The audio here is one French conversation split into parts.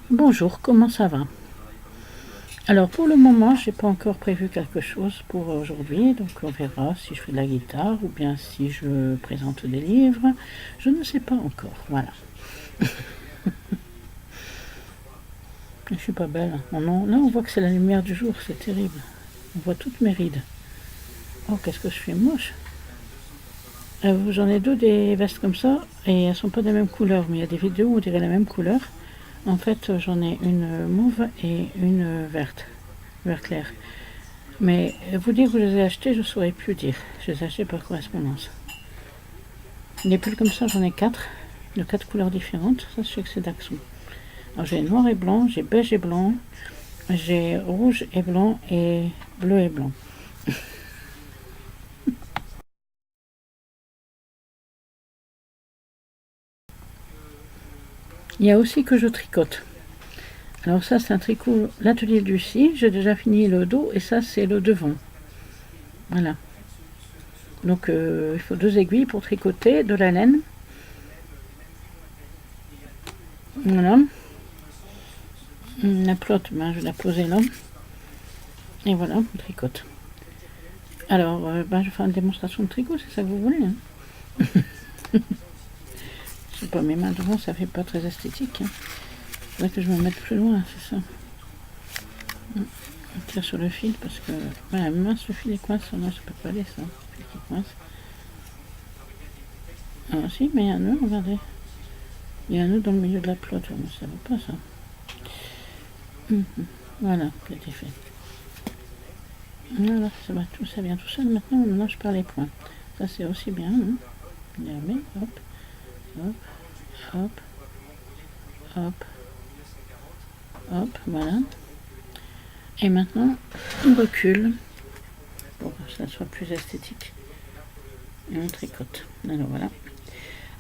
Bonjour, comment ça va? Alors pour le moment, j'ai pas encore prévu quelque chose pour aujourd'hui, donc on verra si je fais de la guitare ou bien si je présente des livres. Je ne sais pas encore, voilà. Je suis pas belle. Oh non, là on voit que c'est la lumière du jour, c'est terrible. On voit toutes mes rides. Oh, qu'est-ce que je suis moche. J'en ai deux des vestes comme ça et elles sont pas de la même couleur, mais il y a des vidéos où on dirait la même couleur. En fait, j'en ai une mauve et une verte, vert clair. Mais vous dire que je les ai achetés, je ne saurais plus dire. Je les ai achetés par correspondance. Des pulls comme ça, j'en ai 4, de 4 couleurs différentes. Ça, je sais que c'est d'Axon. Alors j'ai noir et blanc, j'ai beige et blanc, j'ai rouge et blanc et bleu et blanc. Il y a aussi que je tricote. Alors ça, c'est un tricot, l'atelier de Lucie. J'ai déjà fini le dos et ça, c'est le devant. Voilà. Donc il faut 2 aiguilles pour tricoter de la laine. Voilà. La pelote, ben, je vais la poser là. Et voilà, on tricote. Alors, ben, je vais faire une démonstration de tricot, c'est ça que vous voulez, hein. Je sais pas, mes mains devant, ça fait pas très esthétique, hein. Faudrait que je me mette plus loin, c'est ça. On tire sur le fil parce que... Voilà, mince, le fil est coince. Non, je peux pas aller, ça. Le fil qui coince. Ah, si, mais il y a un nœud, regardez. Il y a un nœud dans le milieu de la pelote, mais ça va pas, ça. Voilà, ça a été fait. Voilà, ça va tout, ça vient tout seul. Maintenant, je perds les points. Ça, c'est aussi bien, hein. Hop, hop, hop, hop, hop, voilà. Et maintenant, on recule pour que ça soit plus esthétique. Et on tricote. Alors voilà.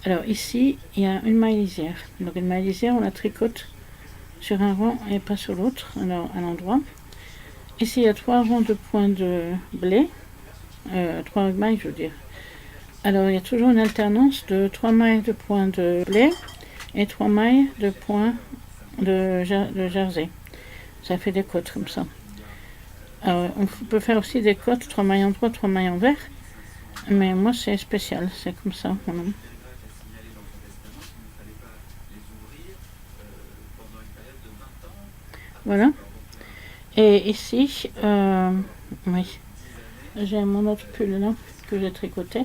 Alors ici, il y a une maille lisière. Donc une maille lisière, on la tricote sur un rang et pas sur l'autre, alors à l'endroit. Ici, il y a 3 rangs de points de blé. 3 mailles, je veux dire. Alors il y a toujours une alternance de 3 mailles de points de blé et 3 mailles de points de jersey. Ça fait des côtes comme ça. Alors, on peut faire aussi des côtes, 3 mailles en droit, 3 mailles en vert. Mais moi, c'est spécial, c'est comme ça. Voilà. Et ici, oui, j'ai mon autre pull là que j'ai tricoté.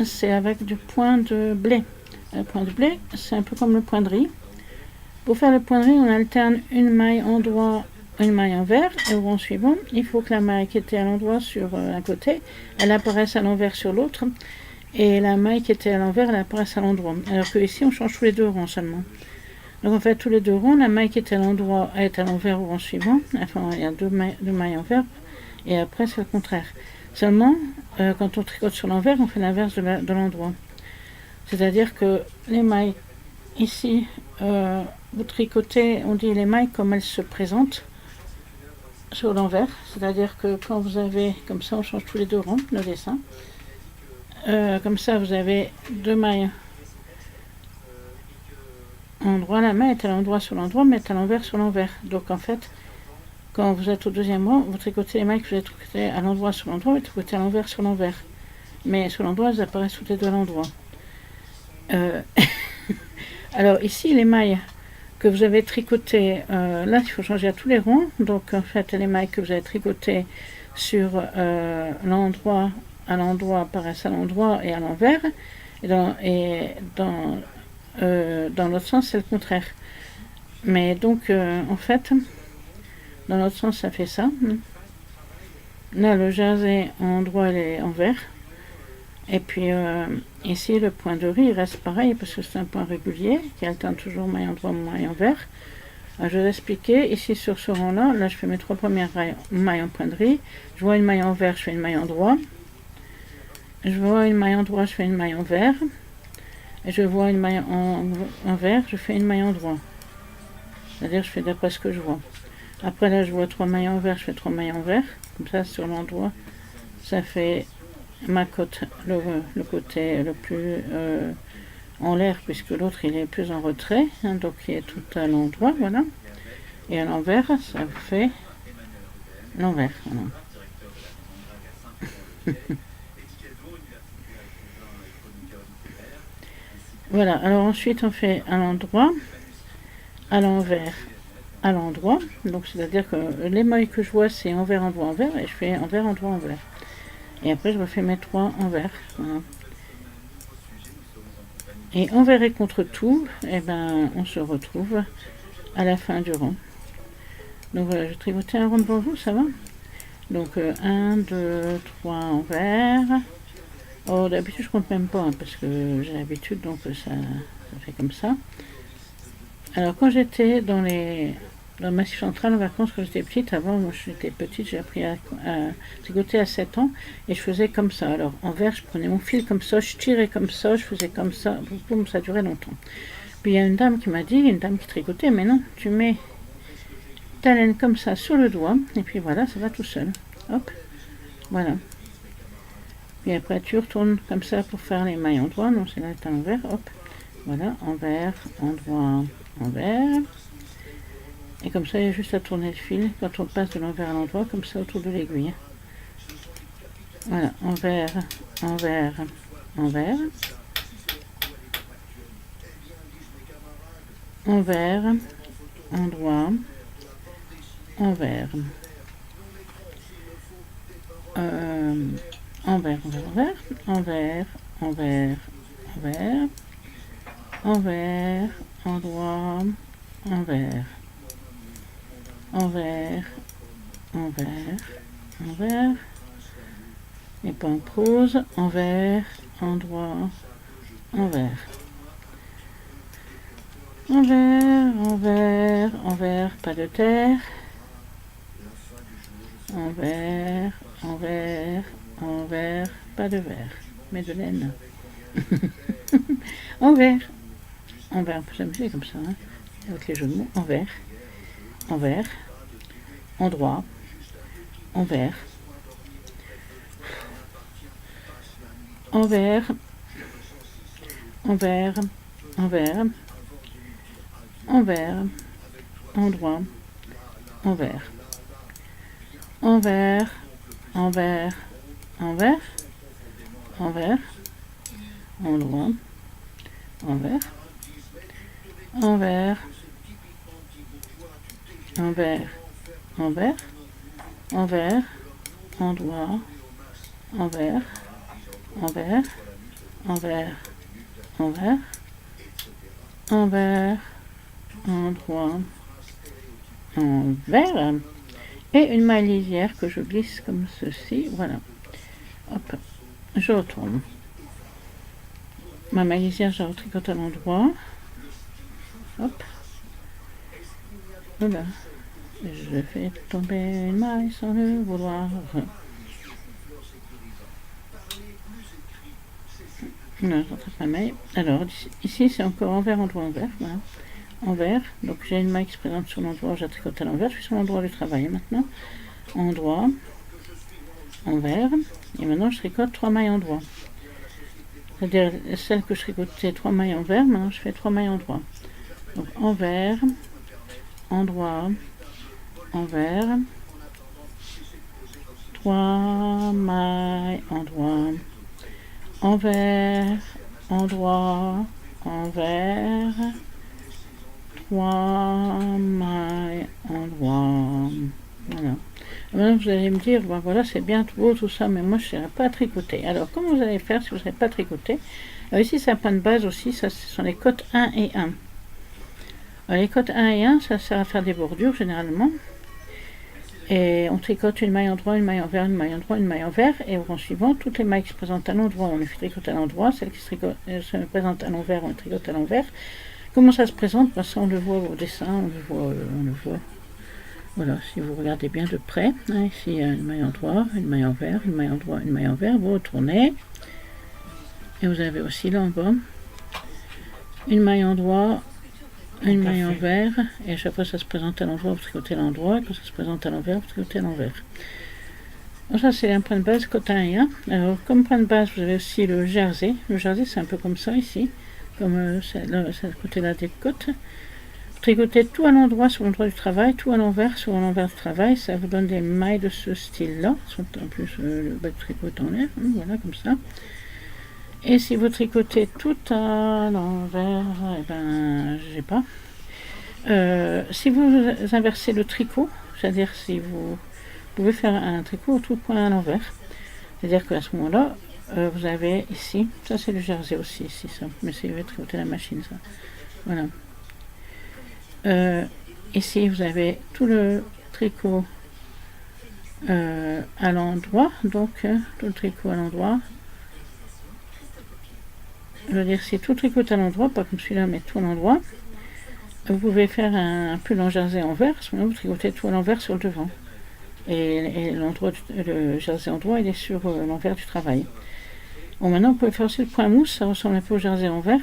C'est avec du point de blé. Le point de blé, c'est un peu comme le point de riz. Pour faire le point de riz, on alterne une maille en droit, une maille en vert. Et au rang suivant, il faut que la maille qui était à l'endroit sur un côté, elle apparaisse à l'envers sur l'autre. Et la maille qui était à l'envers, elle apparaisse à l'endroit. Alors que ici, on change tous les 2 rangs seulement. Donc on fait tous les 2 rangs, la maille qui est à l'endroit est à l'envers au rang suivant. Enfin, il y a 2 mailles en vert. Et après, c'est le contraire. Seulement, quand on tricote sur l'envers, on fait l'inverse de l'endroit. C'est-à-dire que les mailles, ici, vous tricotez, on dit les mailles comme elles se présentent sur l'envers. C'est-à-dire que quand vous avez, comme ça, on change tous les 2 rangs, le dessin. Comme ça, vous avez 2 mailles endroit, la main est à l'endroit sur l'endroit, mais est à l'envers sur l'envers. Donc en fait, quand vous êtes au 2e rang, vous tricotez les mailles que vous avez tricotées à l'endroit sur l'endroit, et tricotez à l'envers sur l'envers. Mais sur l'endroit, elles apparaissent toutes les 2 à l'endroit. Alors ici, les mailles que vous avez tricotées, là, il faut changer à tous les rangs. Donc en fait, les mailles que vous avez tricotées sur l'endroit, à l'endroit, apparaissent à l'endroit et à l'envers. Et dans l'autre sens, c'est le contraire. Mais donc, en fait, dans l'autre sens, ça fait ça. Là, le jersey en droit, il est en vert. Et puis, ici, le point de riz reste pareil parce que c'est un point régulier qui alterne toujours maille en droit, maille en vert. Alors, je vais vous expliquer. Ici, sur ce rang-là, là, je fais mes 3 premières mailles en point de riz. Je vois une maille en vert, je fais une maille en droit. Je vois une maille en droit, je fais une maille en vert. Et je vois une maille en vert, je fais une maille en droit. C'est-à-dire je fais d'après ce que je vois. Après là je vois 3 mailles en vert, je fais 3 mailles en vert. Comme ça sur l'endroit, ça fait ma côte, le côté le plus en l'air, puisque l'autre il est plus en retrait, hein, donc il est tout à l'endroit, voilà. Et à l'envers, ça fait l'envers. Voilà. Voilà, alors ensuite on fait à l'endroit, à l'envers, à l'endroit. Donc c'est-à-dire que l'émail que je vois c'est envers, endroit, envers, et je fais envers, endroit, envers. Et après je refais mes 3 envers. Voilà. Et envers et contre tout, et ben on se retrouve à la fin du rang. Donc voilà, je vais tricoter un rond devant vous, ça va? Donc 1, 2, 3 envers. Oh, d'habitude je compte même pas, hein, parce que j'ai l'habitude, donc ça fait comme ça. Alors quand j'étais dans le Massif central en vacances, quand j'étais petite, avant moi j'étais petite, j'ai appris à tricoter à 7 ans, et je faisais comme ça. Alors envers, je prenais mon fil comme ça, je tirais comme ça, je faisais comme ça, boum, ça durait longtemps. Puis il y a une dame qui m'a dit, une dame qui tricotait, mais non, tu mets ta laine comme ça sur le doigt, et puis voilà, ça va tout seul. Hop, voilà. Puis après tu retournes comme ça pour faire les mailles endroit, non c'est là à l'envers, hop, voilà, envers, endroit, envers. Et comme ça il y a juste à tourner le fil quand on passe de l'envers à l'endroit, comme ça autour de l'aiguille. Voilà, envers, envers, envers. Envers, endroit, envers. Envers, envers, envers, envers, envers, envers, endroit, envers, envers, envers, envers, et pas en prose, envers, endroit, envers. Envers, envers, envers, pas de terre. Envers, envers, envers, pas de verre, mais de laine. Envers, envers, on peut s'amuser comme ça, hein, avec les jeux de mots. Envers, envers, endroit, envers, envers, envers, envers, envers, endroit, envers, envers, envers, envers, envers, endroit, envers, envers, envers, envers, envers, endroit, envers, envers, envers, envers, envers, endroit, envers, et une maille lisière que je glisse comme ceci, voilà. Hop, je retourne. Ma maille lisière, je la retricote à l'endroit. Hop. Voilà. Je fais tomber une maille sans le vouloir. Non, je retraite ma maille. Alors, ici, c'est encore envers, endroit, envers. Voilà. Envers. Donc, j'ai une maille qui se présente sur l'endroit, je la tricote à l'envers. Je suis sur l'endroit du travail maintenant. Endroit. Envers. Et maintenant, je tricote 3 mailles endroit. C'est-à-dire, celle que je tricotais 3 mailles envers, maintenant, je fais 3 mailles endroit. Donc, envers, endroit, envers, 3 mailles endroit, envers, endroit, envers, 3 mailles endroit. Voilà. Maintenant vous allez me dire, ben voilà, c'est bien tout beau tout ça, mais moi je ne saurais pas tricoter. Alors comment vous allez faire si vous ne savez pas tricoter? Alors ici c'est un point de base aussi, ça ce sont les cotes 1 et 1. Alors, les cotes 1 et 1, ça sert à faire des bordures généralement. Et on tricote une maille endroit, une maille envers, une maille endroit, une maille envers. Et au rang suivant, toutes les mailles qui se présentent à l'endroit, on les tricote à l'endroit. Celles qui se présentent à l'envers, on les tricote à l'envers. Comment ça se présente? Ben, ça on le voit au dessin, on le voit. Voilà, si vous regardez bien de près, hein, ici il y a une maille endroit, une maille envers, une maille endroit, une maille envers, vous retournez. Et vous avez aussi là en bas une maille endroit, une maille envers, et à chaque fois ça se présente à l'endroit, vous tricotez à l'endroit, quand ça se présente à l'envers, vous tricotez à l'envers. Donc ça c'est un point de base cote 1 et 1. Alors comme point de base vous avez aussi le jersey. Le jersey c'est un peu comme ça ici. comme ce côté-là des côtes. Tricotez tout à l'endroit sur l'endroit du travail, tout à l'envers sur l'envers du travail. Ça vous donne des mailles de ce style-là. En plus, le bas de tricot enlève, voilà, comme ça. Et si vous tricotez tout à l'envers, eh ben, je sais pas. Si vous inversez le tricot, c'est-à-dire si vous pouvez faire un tricot tout point à l'envers, c'est-à-dire qu'à ce moment-là, vous avez ici, ça c'est le jersey aussi, ici, ça, mais c'est tricoter la machine, ça. Voilà. Ici, vous avez tout le tricot à l'endroit, donc tout le tricot à l'endroit. Je veux dire, si tout le tricot à l'endroit, pas comme celui-là, mais tout à l'endroit, vous pouvez faire un pull en jersey envers, à ce moment-là, vous tricotez tout à l'envers sur le devant. Et le jersey endroit, il est sur l'envers du travail. Bon, maintenant, vous pouvez faire aussi le point mousse, ça ressemble un peu au jersey envers,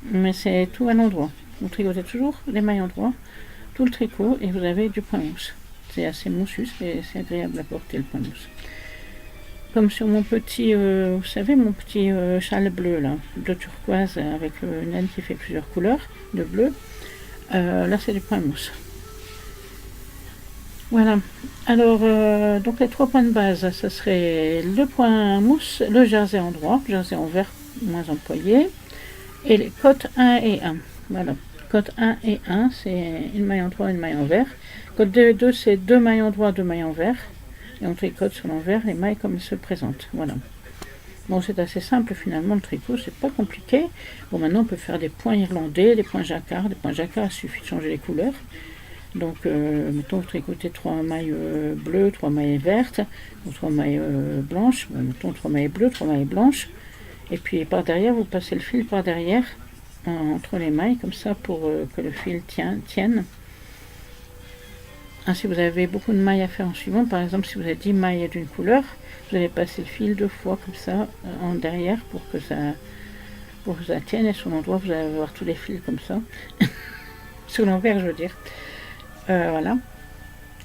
mais c'est tout à l'endroit. Vous tricotez toujours les mailles endroit, tout le tricot, et vous avez du point mousse. C'est assez moussu, c'est agréable à porter le point mousse. Comme sur mon petit, vous savez, mon petit châle bleu, là, bleu turquoise, avec une laine qui fait plusieurs couleurs de bleu. Là, c'est du point mousse. Voilà. Alors, donc les 3 points de base, ça serait le point mousse, le jersey endroit, jersey envers moins employé, et les côtes 1 et 1. Voilà. Côte 1 et 1, c'est une maille en droit et une maille en vert. Côte 2 et 2, c'est 2 mailles en droit, 2 mailles en vert. Et on tricote sur l'envers les mailles comme elles se présentent. Voilà. Bon, c'est assez simple finalement le tricot, c'est pas compliqué. Bon, maintenant on peut faire des points irlandais, des points jacquard. Des points jacquard, il suffit de changer les couleurs. Donc, mettons, vous tricotez 3 mailles bleues, 3 mailles vertes, ou 3 mailles blanches. Bon, mettons 3 mailles bleues, 3 mailles blanches. Et puis par derrière, vous passez le fil par derrière. Entre les mailles comme ça pour que le fil tienne. Ainsi vous avez beaucoup de mailles à faire en suivant. Par exemple, si vous avez 10 mailles d'une couleur, vous allez passer le fil 2 fois comme ça en derrière pour que ça tienne, et sur l'endroit vous allez avoir tous les fils comme ça. Sur l'envers, je veux dire. Voilà.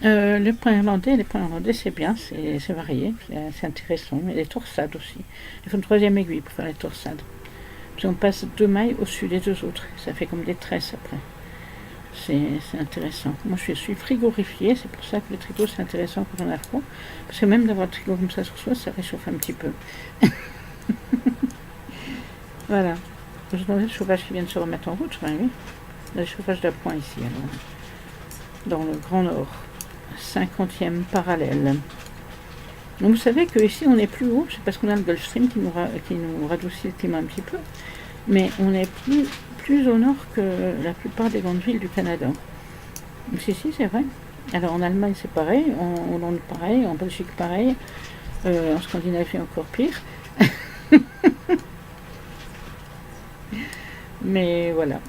Les points irlandais c'est bien, c'est varié, c'est intéressant. Mais les torsades aussi. Il faut une 3e aiguille pour faire les torsades. Puis on passe 2 mailles au-dessus des 2 autres. Ça fait comme des tresses après. C'est intéressant. Moi je suis frigorifiée, c'est pour ça que le tricot c'est intéressant quand on a froid. Parce que même d'avoir le tricot comme ça sur soi, ça réchauffe un petit peu. Voilà. Vous entendez le chauffage qui vient de se remettre en route, oui. Le chauffage d'appoint ici, alors. Dans le Grand Nord. 50e parallèle. Donc vous savez que ici on est plus haut, c'est parce qu'on a le Gulf Stream qui nous radoucit le climat un petit peu, mais on est plus au nord que la plupart des grandes villes du Canada. Si, c'est vrai. Alors en Allemagne c'est pareil, en Hollande pareil, en Belgique pareil, en Scandinavie encore pire. Mais voilà.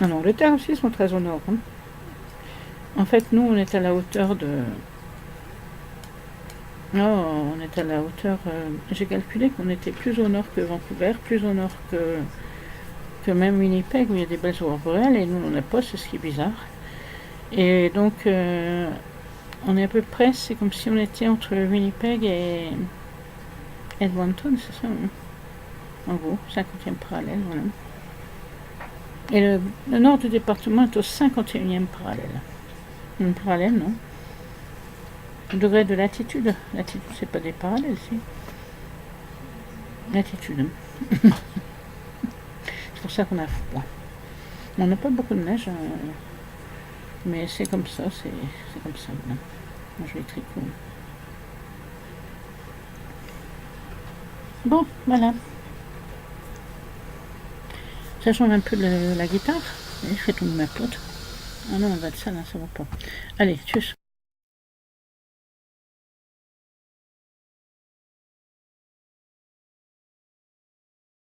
En Angleterre aussi ils sont très au nord. Hein. En fait nous on est à la hauteur de... Non, on est à la hauteur... j'ai calculé qu'on était plus au nord que Vancouver, plus au nord que même Winnipeg, où il y a des belles aurores boréales, et nous on n'en a pas, c'est ce qui est bizarre. Et donc, on est à peu près, c'est comme si on était entre Winnipeg et Edmonton, c'est ça, hein, en gros, 50e parallèle, voilà. Et le nord du département est au 51e parallèle. Une parallèle, non. Le degré de latitude, c'est pas des parallèles, si. Latitude. C'est pour ça qu'on a froid. On n'a pas beaucoup de neige, mais c'est comme ça, c'est comme ça. Voilà. Moi, je les tricot. Bon, voilà. Ça change un peu la guitare. Je fais tomber ma pote. Ah non, on va de ça, là, ça va pas. Allez, tchuss.